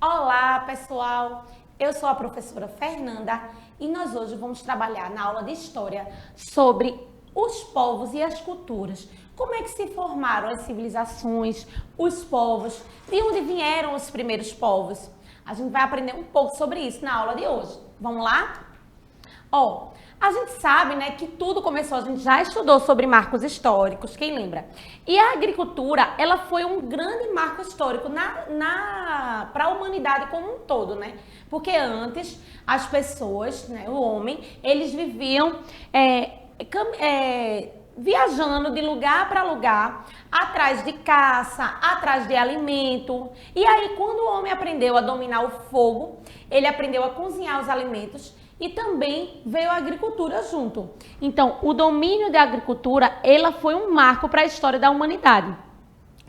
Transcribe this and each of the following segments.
Olá, pessoal! Eu sou a professora Fernanda e nós hoje vamos trabalhar na aula de História sobre os povos e as culturas. Como é que se formaram as civilizações, os povos, de onde vieram os primeiros povos? A gente vai aprender um pouco sobre isso na aula de hoje. Vamos lá? A gente sabe, né, que tudo começou, a gente já estudou sobre marcos históricos, quem lembra? E a agricultura, ela foi um grande marco histórico para a humanidade como um todo, né? Porque antes, as pessoas, né, o homem, eles viviam viajando de lugar para lugar, atrás de caça, atrás de alimento. E aí, quando o homem aprendeu a dominar o fogo, ele aprendeu a cozinhar os alimentos, e também veio a agricultura junto. Então, o domínio da agricultura, ela foi um marco para a história da humanidade.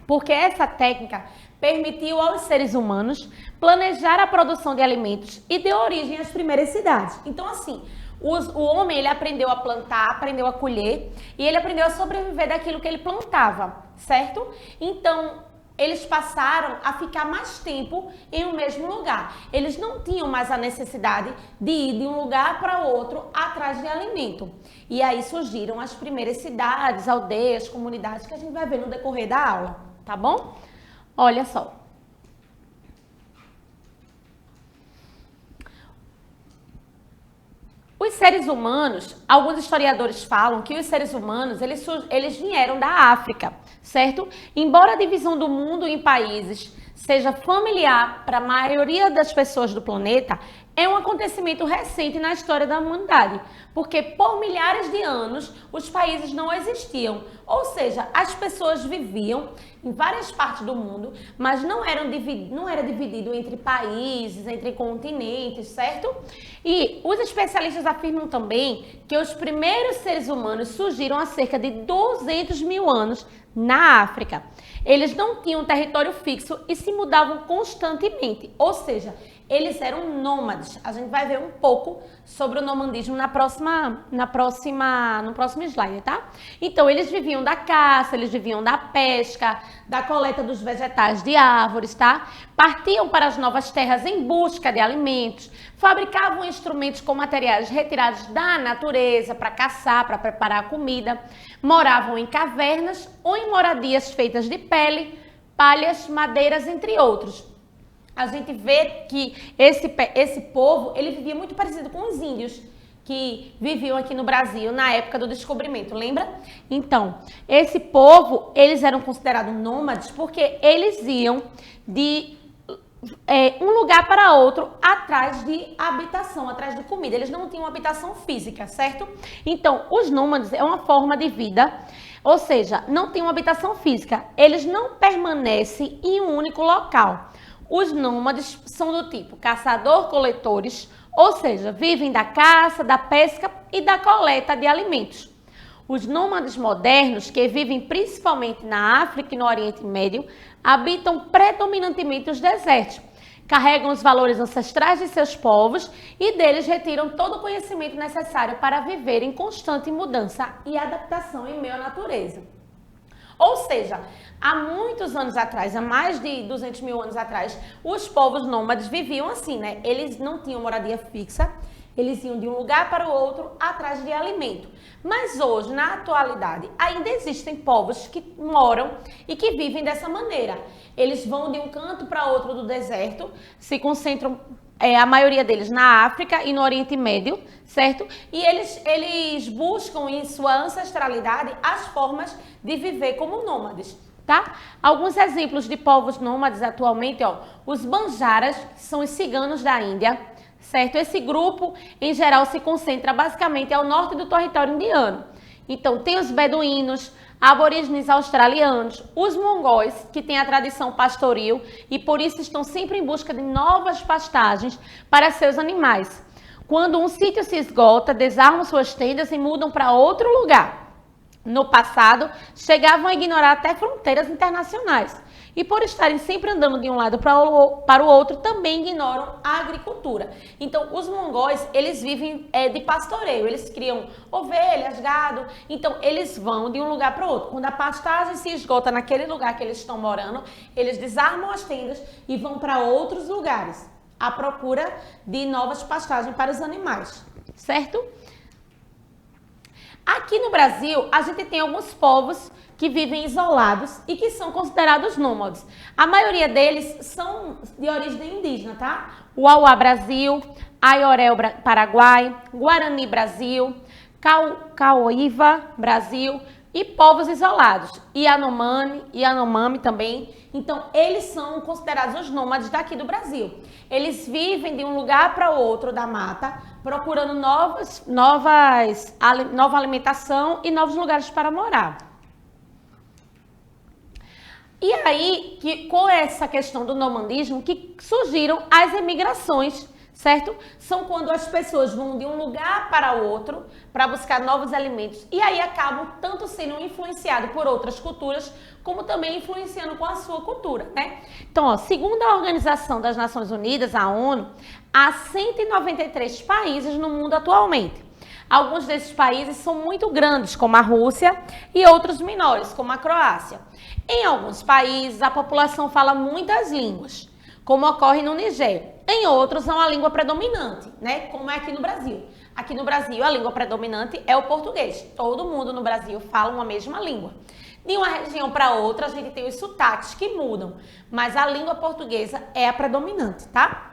Porque essa técnica permitiu aos seres humanos planejar a produção de alimentos e deu origem às primeiras cidades. Então, assim, o homem, ele aprendeu a plantar, aprendeu a colher e ele aprendeu a sobreviver daquilo que ele plantava, certo? Então, eles passaram a ficar mais tempo em um mesmo lugar. Eles não tinham mais a necessidade de ir de um lugar para outro atrás de alimento. E aí surgiram as primeiras cidades, aldeias, comunidades que a gente vai ver no decorrer da aula, tá bom? Olha só. Os seres humanos, alguns historiadores falam que os seres humanos, eles vieram da África, certo? Embora a divisão do mundo em países seja familiar para a maioria das pessoas do planeta, é um acontecimento recente na história da humanidade, porque por milhares de anos os países não existiam, ou seja, as pessoas viviam em várias partes do mundo, mas não era dividido entre países, entre continentes, certo? E os especialistas afirmam também que os primeiros seres humanos surgiram há cerca de 200 mil anos na África. Eles não tinham território fixo e se mudavam constantemente, ou seja, eles eram nômades. A gente vai ver um pouco sobre o nomadismo no próximo slide, tá? Então, eles viviam da caça, eles viviam da pesca, da coleta dos vegetais de árvores, tá? Partiam para as novas terras em busca de alimentos, fabricavam instrumentos com materiais retirados da natureza para caçar, para preparar a comida, moravam em cavernas ou em moradias feitas de pele, palhas, madeiras, entre outros. A gente vê que esse povo, ele vivia muito parecido com os índios que viviam aqui no Brasil na época do descobrimento, lembra? Então, esse povo, eles eram considerados nômades porque eles iam de um lugar para outro atrás de habitação, atrás de comida. Eles não tinham habitação física, certo? Então, os nômades é uma forma de vida, ou seja, não tem uma habitação física. Eles não permanecem em um único local. Os nômades são do tipo caçador-coletores, ou seja, vivem da caça, da pesca e da coleta de alimentos. Os nômades modernos, que vivem principalmente na África e no Oriente Médio, habitam predominantemente os desertos, carregam os valores ancestrais de seus povos e deles retiram todo o conhecimento necessário para viver em constante mudança e adaptação em meio à natureza. Ou seja, há muitos anos atrás, há mais de 200 mil anos atrás, os povos nômades viviam assim, né? Eles não tinham moradia fixa, eles iam de um lugar para o outro atrás de alimento. Mas hoje, na atualidade, ainda existem povos que moram e que vivem dessa maneira. Eles vão de um canto para outro do deserto, se concentram, a maioria deles, na África e no Oriente Médio, certo? E eles buscam em sua ancestralidade as formas de viver como nômades, tá? Alguns exemplos de povos nômades atualmente, os Banjaras, que são os ciganos da Índia, certo? Esse grupo, em geral, se concentra basicamente ao norte do território indiano. Então, tem os beduínos, aborígenes australianos, os mongóis, que têm a tradição pastoril e por isso estão sempre em busca de novas pastagens para seus animais. Quando um sítio se esgota, desarmam suas tendas e mudam para outro lugar. No passado, chegavam a ignorar até fronteiras internacionais. E por estarem sempre andando de um lado para o outro, também ignoram a agricultura. Então, os mongóis, eles vivem de pastoreio. Eles criam ovelhas, gado. Então, eles vão de um lugar para o outro. Quando a pastagem se esgota naquele lugar que eles estão morando, eles desarmam as tendas e vão para outros lugares, à procura de novas pastagens para os animais, certo? Aqui no Brasil, a gente tem alguns povos que vivem isolados e que são considerados nômades. A maioria deles são de origem indígena, tá? O Auá Brasil, Aiorel Paraguai, Guarani Brasil, Cauíva Brasil e povos isolados, Yanomami também. Então, eles são considerados os nômades daqui do Brasil. Eles vivem de um lugar para o outro da mata, procurando nova alimentação e novos lugares para morar. E aí, com essa questão do nomadismo, que surgiram as emigrações, certo? São quando as pessoas vão de um lugar para o outro para buscar novos alimentos e aí acabam tanto sendo influenciados por outras culturas, como também influenciando com a sua cultura, né? Então, ó, segundo a Organização das Nações Unidas, a ONU, há 193 países no mundo atualmente. Alguns desses países são muito grandes, como a Rússia, e outros menores, como a Croácia. Em alguns países, a população fala muitas línguas, como ocorre no Nigéria. Em outros, é uma língua predominante, né? Como é aqui no Brasil. Aqui no Brasil, a língua predominante é o português. Todo mundo no Brasil fala uma mesma língua. De uma região para outra, a gente tem os sotaques que mudam, mas a língua portuguesa é a predominante, tá?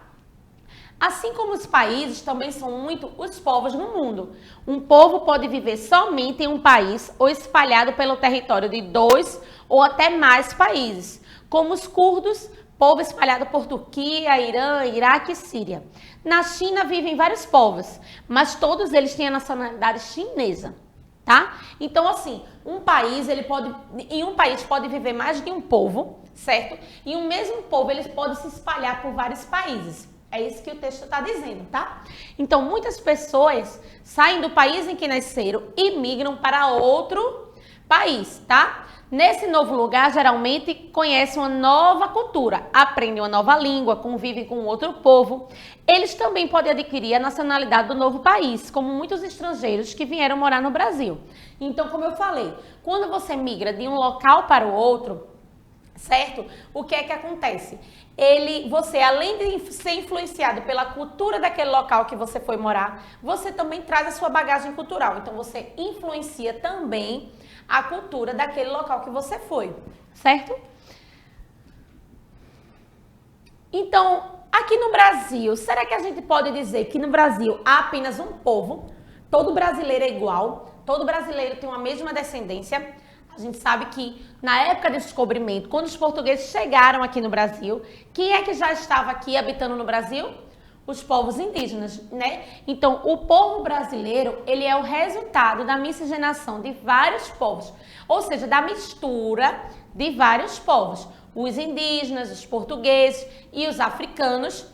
Assim como os países, também são muito os povos no mundo. Um povo pode viver somente em um país ou espalhado pelo território de 2 ou até mais países, como os curdos, povo espalhado por Turquia, Irã, Iraque e Síria. Na China vivem vários povos, mas todos eles têm a nacionalidade chinesa, tá? Então, assim, em um país pode viver mais de um povo, certo? E o mesmo povo, eles podem se espalhar por vários países. É isso que o texto está dizendo, tá? Então, muitas pessoas saem do país em que nasceram e migram para outro país, tá? Nesse novo lugar, geralmente, conhecem uma nova cultura, aprendem uma nova língua, convivem com outro povo. Eles também podem adquirir a nacionalidade do novo país, como muitos estrangeiros que vieram morar no Brasil. Então, como eu falei, quando você migra de um local para o outro, certo? O que é que acontece? Você, além de ser influenciado pela cultura daquele local que você foi morar, você também traz a sua bagagem cultural. Então, você influencia também a cultura daquele local que você foi, certo? Então, aqui no Brasil, será que a gente pode dizer que no Brasil há apenas um povo? Todo brasileiro é igual? Todo brasileiro tem uma mesma descendência? A gente sabe que na época do descobrimento, quando os portugueses chegaram aqui no Brasil, quem é que já estava aqui habitando no Brasil? Os povos indígenas, né? Então, o povo brasileiro, ele é o resultado da miscigenação de vários povos, ou seja, da mistura de vários povos. Os indígenas, os portugueses e os africanos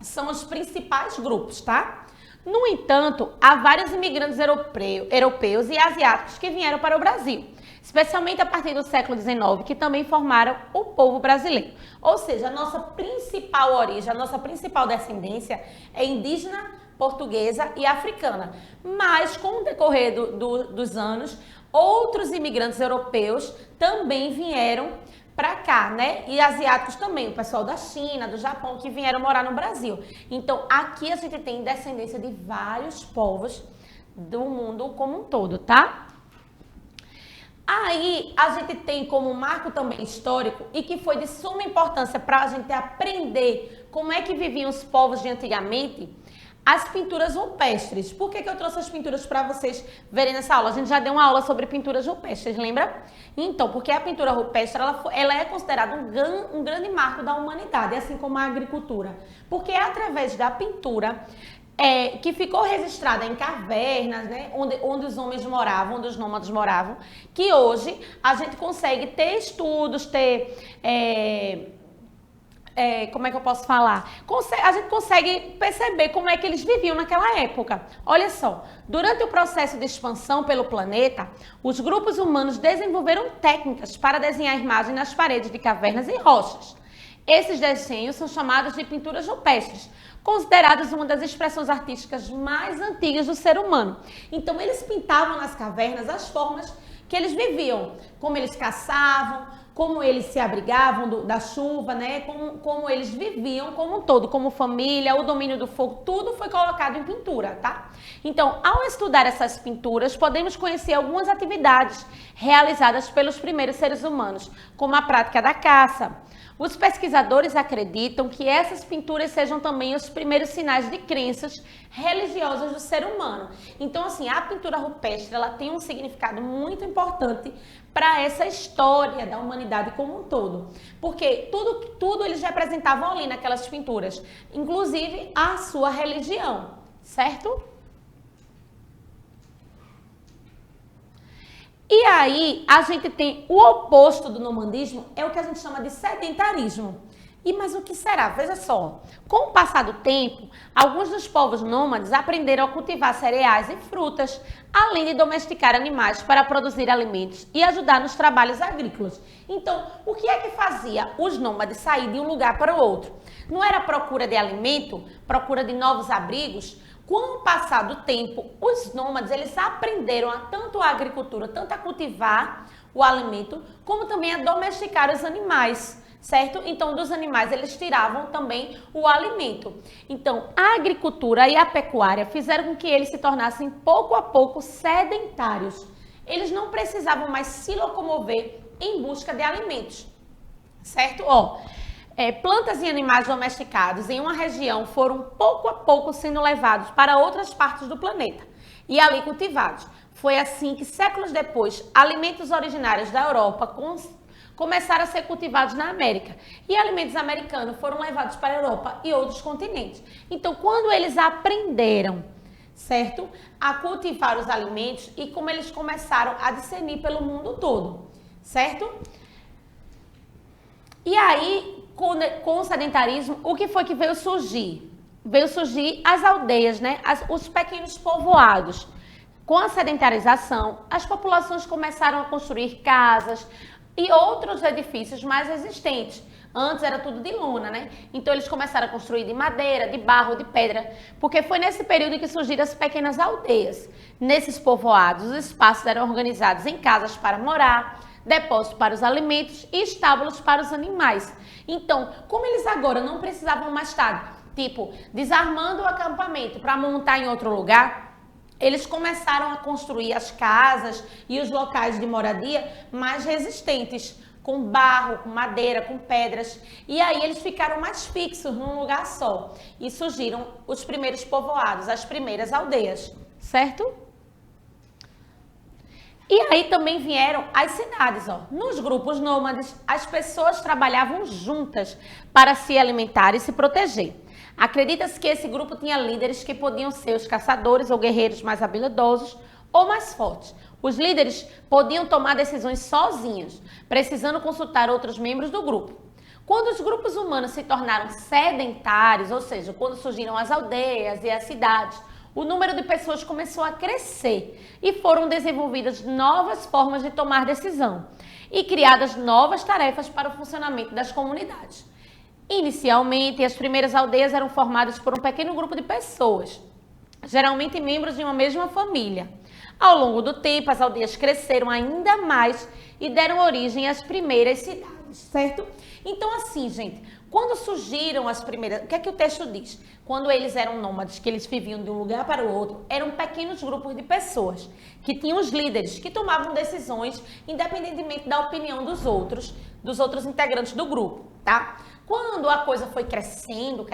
são os principais grupos, tá? No entanto, há vários imigrantes europeus e asiáticos que vieram para o Brasil, especialmente a partir do século XIX, que também formaram o povo brasileiro. Ou seja, a nossa principal origem, a nossa principal descendência é indígena, portuguesa e africana. Mas, com o decorrer dos anos, outros imigrantes europeus também vieram para cá, né? E asiáticos também, o pessoal da China, do Japão, que vieram morar no Brasil. Então, aqui a gente tem descendência de vários povos do mundo como um todo, tá? Aí, a gente tem como marco também histórico e que foi de suma importância para a gente aprender como é que viviam os povos de antigamente, as pinturas rupestres. Por que eu trouxe as pinturas para vocês verem nessa aula? A gente já deu uma aula sobre pinturas rupestres, lembra? Então, porque a pintura rupestre, ela é considerada um grande marco da humanidade, assim como a agricultura. Porque é através da pintura que ficou registrada em cavernas, né, onde os homens moravam, onde os nômades moravam, que hoje a gente consegue ter estudos, ter como é que eu posso falar? A gente consegue perceber como é que eles viviam naquela época. Olha só, durante o processo de expansão pelo planeta, os grupos humanos desenvolveram técnicas para desenhar imagens nas paredes de cavernas e rochas. Esses desenhos são chamados de pinturas rupestres, consideradas uma das expressões artísticas mais antigas do ser humano. Então, eles pintavam nas cavernas as formas que eles viviam, como eles caçavam, como eles se abrigavam da chuva, né? Como eles viviam como um todo, como família, o domínio do fogo, tudo foi colocado em pintura, tá? Então, ao estudar essas pinturas, podemos conhecer algumas atividades realizadas pelos primeiros seres humanos, como a prática da caça. Os pesquisadores acreditam que essas pinturas sejam também os primeiros sinais de crenças religiosas do ser humano. Então, assim, a pintura rupestre, ela tem um significado muito importante para essa história da humanidade como um todo. Porque tudo eles representavam ali naquelas pinturas, inclusive a sua religião, certo? E aí, a gente tem o oposto do nomadismo, é o que a gente chama de sedentarismo. Mas o que será? Veja só, com o passar do tempo, alguns dos povos nômades aprenderam a cultivar cereais e frutas, além de domesticar animais para produzir alimentos e ajudar nos trabalhos agrícolas. Então, o que é que fazia os nômades sair de um lugar para o outro? Não era procura de alimento, procura de novos abrigos? Com o passar do tempo, os nômades, eles aprenderam tanto a agricultura, tanto a cultivar o alimento, como também a domesticar os animais, certo? Então, dos animais, eles tiravam também o alimento. Então, a agricultura e a pecuária fizeram com que eles se tornassem, pouco a pouco, sedentários. Eles não precisavam mais se locomover em busca de alimentos, certo? Plantas e animais domesticados em uma região foram pouco a pouco sendo levados para outras partes do planeta e ali cultivados. Foi assim que, séculos depois, alimentos originários da Europa começaram a ser cultivados na América e alimentos americanos foram levados para a Europa e outros continentes. Então, quando eles aprenderam, certo, a cultivar os alimentos e como eles começaram a discernir pelo mundo todo, certo? E aí, com o sedentarismo, o que foi que veio surgir? Veio surgir as aldeias, né? Os pequenos povoados. Com a sedentarização, as populações começaram a construir casas e outros edifícios mais resistentes. Antes era tudo de lona, né? Então eles começaram a construir de madeira, de barro, de pedra, porque foi nesse período que surgiram as pequenas aldeias. Nesses povoados, os espaços eram organizados em casas para morar, depósito para os alimentos e estábulos para os animais. Então, como eles agora não precisavam mais estar, desarmando o acampamento para montar em outro lugar, eles começaram a construir as casas e os locais de moradia mais resistentes, com barro, com madeira, com pedras. E aí eles ficaram mais fixos num lugar só. E surgiram os primeiros povoados, as primeiras aldeias, certo? E aí também vieram as cidades, Nos grupos nômades, as pessoas trabalhavam juntas para se alimentar e se proteger. Acredita-se que esse grupo tinha líderes que podiam ser os caçadores ou guerreiros mais habilidosos ou mais fortes. Os líderes podiam tomar decisões sozinhos, precisando consultar outros membros do grupo. Quando os grupos humanos se tornaram sedentários, ou seja, quando surgiram as aldeias e as cidades, o número de pessoas começou a crescer e foram desenvolvidas novas formas de tomar decisão e criadas novas tarefas para o funcionamento das comunidades. Inicialmente, as primeiras aldeias eram formadas por um pequeno grupo de pessoas, geralmente membros de uma mesma família. Ao longo do tempo, as aldeias cresceram ainda mais e deram origem às primeiras cidades, certo? Então, assim, gente, quando surgiram as primeiras... O que é que o texto diz? Quando eles eram nômades, que eles viviam de um lugar para o outro, eram pequenos grupos de pessoas, que tinham os líderes, que tomavam decisões independentemente da opinião dos outros integrantes do grupo, tá? Quando a coisa foi crescendo,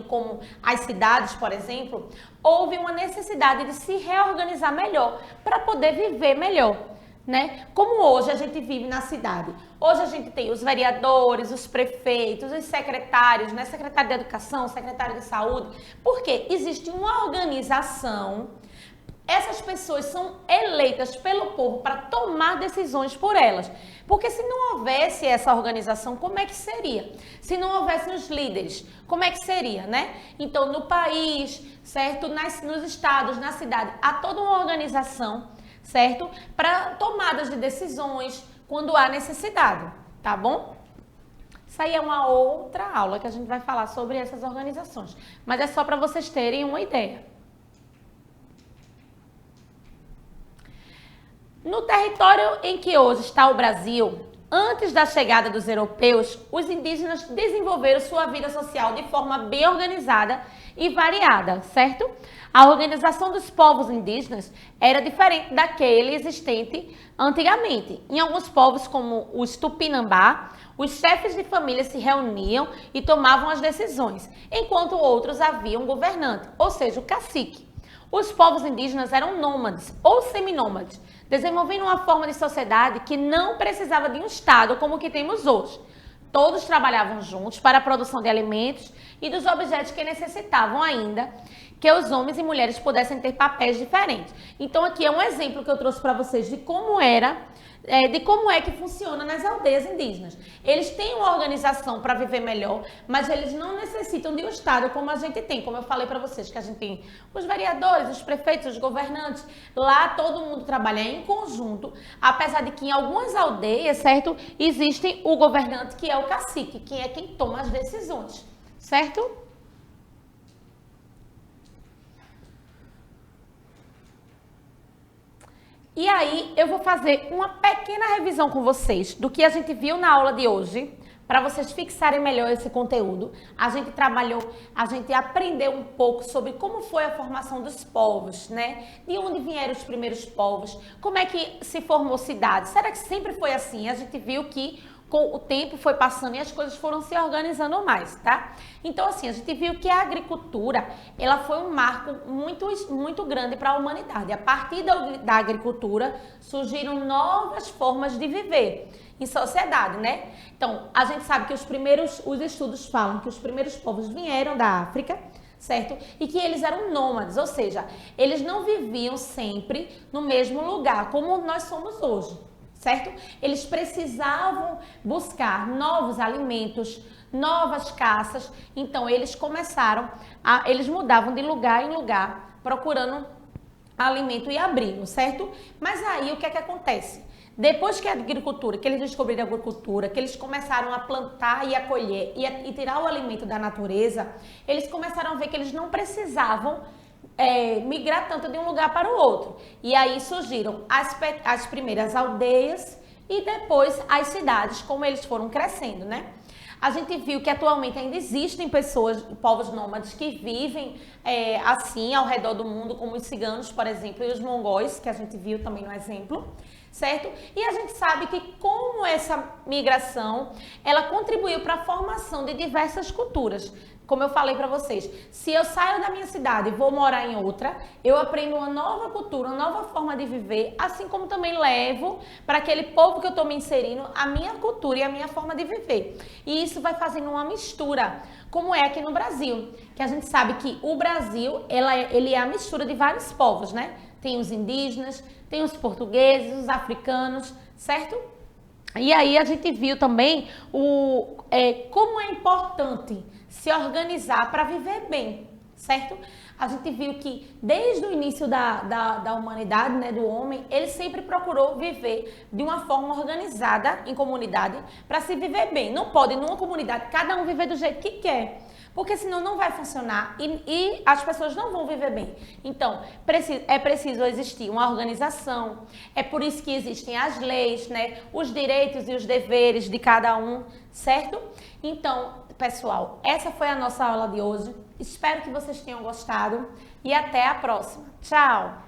como as cidades, por exemplo, houve uma necessidade de se reorganizar melhor para poder viver melhor, né? Como hoje a gente vive na cidade. Hoje a gente tem os vereadores, os prefeitos, os secretários, né? Secretário de Educação, secretário de Saúde, porque existe uma organização essas pessoas são eleitas pelo povo para tomar decisões por elas. Porque se não houvesse essa organização, como é que seria? Se não houvesse os líderes, como é que seria, né? Então, no país, certo? Nos estados, na cidade, há toda uma organização, certo? Para tomadas de decisões quando há necessidade, tá bom? Isso aí é uma outra aula que a gente vai falar sobre essas organizações. Mas é só para vocês terem uma ideia. No território em que hoje está o Brasil, antes da chegada dos europeus, os indígenas desenvolveram sua vida social de forma bem organizada e variada, certo? A organização dos povos indígenas era diferente daquele existente antigamente. Em alguns povos, como os Tupinambá, os chefes de família se reuniam e tomavam as decisões, enquanto outros haviam um governante, ou seja, o cacique. Os povos indígenas eram nômades ou seminômades, desenvolvendo uma forma de sociedade que não precisava de um Estado como o que temos hoje. Todos trabalhavam juntos para a produção de alimentos e dos objetos que necessitavam ainda que os homens e mulheres pudessem ter papéis diferentes. Então aqui é um exemplo que eu trouxe para vocês de como é que funciona nas aldeias indígenas. Eles têm uma organização para viver melhor, mas eles não necessitam de um Estado como a gente tem. Como eu falei para vocês, que a gente tem os vereadores, os prefeitos, os governantes. Lá todo mundo trabalha em conjunto, apesar de que em algumas aldeias, certo, existe o governante, que é o cacique, que é quem toma as decisões, certo? E aí, eu vou fazer uma pequena revisão com vocês do que a gente viu na aula de hoje, para vocês fixarem melhor esse conteúdo. A gente aprendeu um pouco sobre como foi a formação dos povos, né? De onde vieram os primeiros povos, como é que se formou cidade. Será que sempre foi assim? A gente viu que com o tempo foi passando e as coisas foram se organizando mais, tá? Então, assim, a gente viu que a agricultura, ela foi um marco muito grande para a humanidade. A partir da agricultura, surgiram novas formas de viver em sociedade, né? Então, a gente sabe que os estudos falam que os primeiros povos vieram da África, certo? E que eles eram nômades, ou seja, eles não viviam sempre no mesmo lugar, como nós somos hoje. Certo? Eles precisavam buscar novos alimentos, novas caças, então eles eles mudavam de lugar em lugar, procurando alimento e abrigo, certo? Mas aí o que é que acontece? Depois que que eles descobriram a agricultura, que eles começaram a plantar e a colher e tirar o alimento da natureza, eles começaram a ver que eles não precisavam migrar tanto de um lugar para o outro. E aí surgiram as primeiras aldeias e depois as cidades, como eles foram crescendo, né? A gente viu que atualmente ainda existem povos nômades que vivem assim ao redor do mundo, como os ciganos, por exemplo, e os mongóis, que a gente viu também no exemplo, certo? E a gente sabe que como essa migração, ela contribuiu para a formação de diversas culturas. Como eu falei para vocês, se eu saio da minha cidade e vou morar em outra, eu aprendo uma nova cultura, uma nova forma de viver, assim como também levo para aquele povo que eu estou me inserindo a minha cultura e a minha forma de viver. E isso vai fazendo uma mistura, como é aqui no Brasil, que a gente sabe que o Brasil, ele é a mistura de vários povos, né? Tem os indígenas, tem os portugueses, os africanos, certo? E aí a gente viu também como é importante se organizar para viver bem, certo? A gente viu que desde o início da humanidade, né, do homem, ele sempre procurou viver de uma forma organizada em comunidade para se viver bem. Não pode, numa comunidade, cada um viver do jeito que quer, porque senão não vai funcionar e as pessoas não vão viver bem. Então, é preciso existir uma organização, é por isso que existem as leis, né, os direitos e os deveres de cada um, certo? Então, pessoal, essa foi a nossa aula de hoje. Espero que vocês tenham gostado e até a próxima. Tchau!